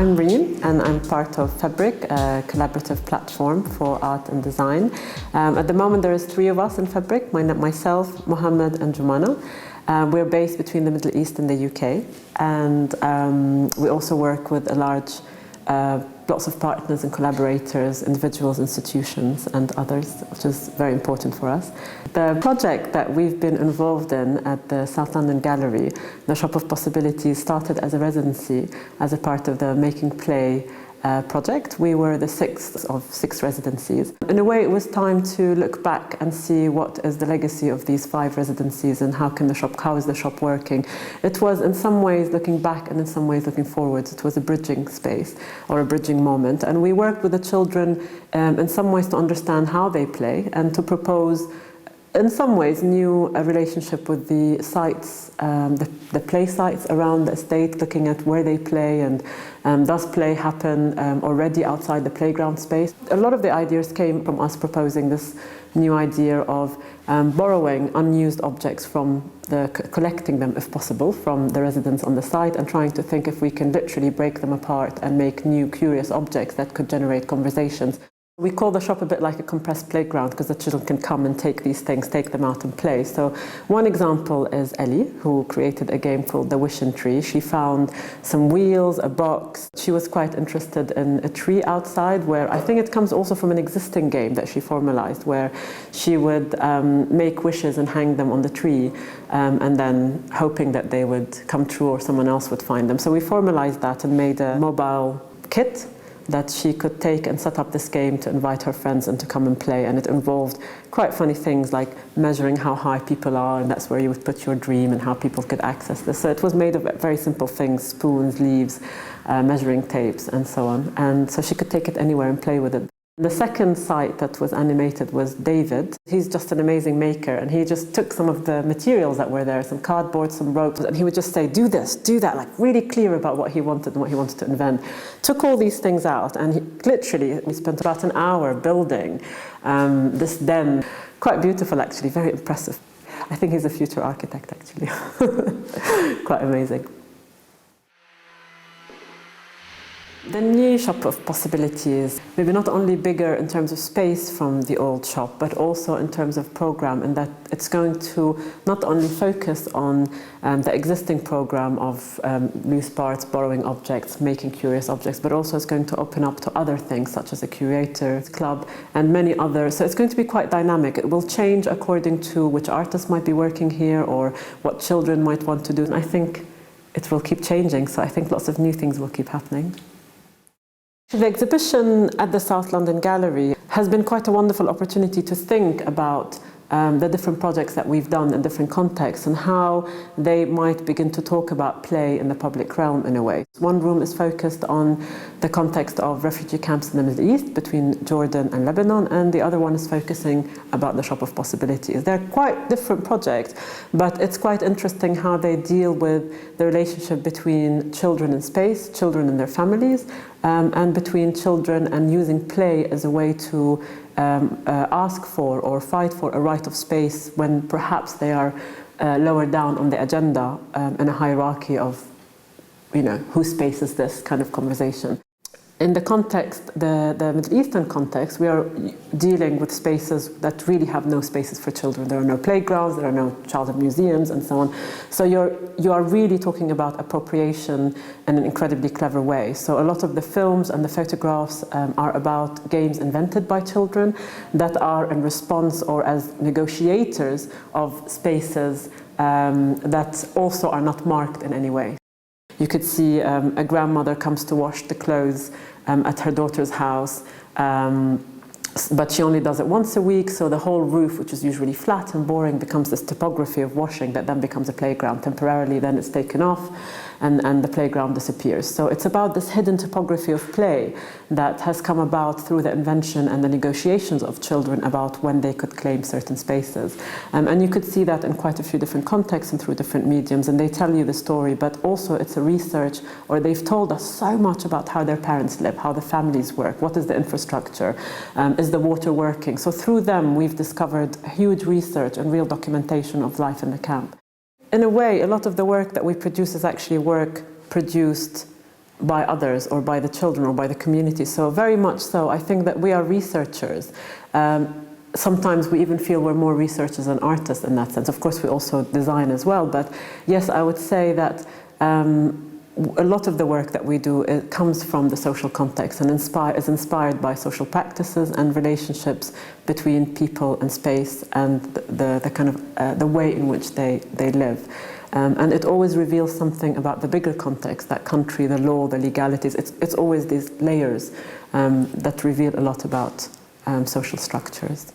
I'm Reem and I'm part of Febrik, a collaborative platform for art and design. At the moment there is 3 of us in Febrik, myself, Mohammed and Jumana. We're based between the Middle East and the UK, and we also work with a large lots of partners and collaborators, individuals, institutions and others, which is very important for us. The project that we've been involved in at the South London Gallery, the Shop of Possibilities, started as a residency as a part of the Making Play project. We were the 6th of 6 residencies. In a way, it was time to look back and see what is the legacy of these 5 residencies and how is the shop working. It was in some ways looking back and in some ways looking forwards. It was a bridging space or a bridging moment. And we worked with the children in some ways to understand how they play and to propose in some ways new relationship with the sites, the play sites around the estate, looking at where they play and does play happen already outside the playground space. A lot of the ideas came from us proposing this new idea of borrowing unused objects collecting them if possible from the residents on the site and trying to think if we can literally break them apart and make new curious objects that could generate conversations. We call the shop a bit like a compressed playground because the children can come and take these things, take them out and play. So one example is Ellie, who created a game called The Wishing Tree. She found some wheels, a box. She was quite interested in a tree outside where I think it comes also from an existing game that she formalized where she would make wishes and hang them on the tree and then hoping that they would come true or someone else would find them. So we formalized that and made a mobile kit that she could take and set up this game to invite her friends and to come and play. And it involved quite funny things like measuring how high people are, and that's where you would put your dream and how people could access this. So it was made of very simple things, spoons, leaves, measuring tapes and so on. And so she could take it anywhere and play with it. The second site that was animated was David. He's just an amazing maker, and he just took some of the materials that were there, some cardboard, some ropes, and he would just say, do this, do that, like really clear about what he wanted and what he wanted to invent. Took all these things out, and we spent about an hour building this den. Quite beautiful, actually, very impressive. I think he's a future architect, actually. Quite amazing. The new Shop of Possibilities, maybe not only bigger in terms of space from the old shop, but also in terms of program, in that it's going to not only focus on the existing program of loose parts, borrowing objects, making curious objects, but also it's going to open up to other things such as a curator's club and many others. So it's going to be quite dynamic. It will change according to which artists might be working here or what children might want to do. And I think it will keep changing, so I think lots of new things will keep happening. The exhibition at the South London Gallery has been quite a wonderful opportunity to think about the different projects that we've done in different contexts and how they might begin to talk about play in the public realm in a way. One room is focused on the context of refugee camps in the Middle East between Jordan and Lebanon, and the other one is focusing about the Shop of Possibilities. They're quite different projects, but it's quite interesting how they deal with the relationship between children in space, children and their families, and between children and using play as a way to ask for or fight for a right of space when perhaps they are lower down on the agenda in a hierarchy of, whose space is this kind of conversation. In the context, the Middle Eastern context, we are dealing with spaces that really have no spaces for children. There are no playgrounds, there are no childhood museums, and so on. So you are really talking about appropriation in an incredibly clever way. So a lot of the films and the photographs are about games invented by children that are in response or as negotiators of spaces that also are not marked in any way. You could see a grandmother comes to wash the clothes at her daughter's house, but she only does it once a week, so the whole roof, which is usually flat and boring, becomes this topography of washing that then becomes a playground. Temporarily, then it's taken off and the playground disappears. So it's about this hidden topography of play that has come about through the invention and the negotiations of children about when they could claim certain spaces. And you could see that in quite a few different contexts and through different mediums, and they tell you the story, but also it's a research, or they've told us so much about how their parents live, how the families work, what is the infrastructure, is the water working. So through them, we've discovered huge research and real documentation of life in the camp. In a way, a lot of the work that we produce is actually work produced by others or by the children or by the community. So very much so, I think that we are researchers. Sometimes we even feel we're more researchers than artists in that sense. Of course, we also design as well, but yes, I would say that a lot of the work that we do, it comes from the social context and is inspired by social practices and relationships between people and space and the kind of the way in which they live. And it always reveals something about the bigger context, that country, the law, the legalities. It's always these layers that reveal a lot about social structures.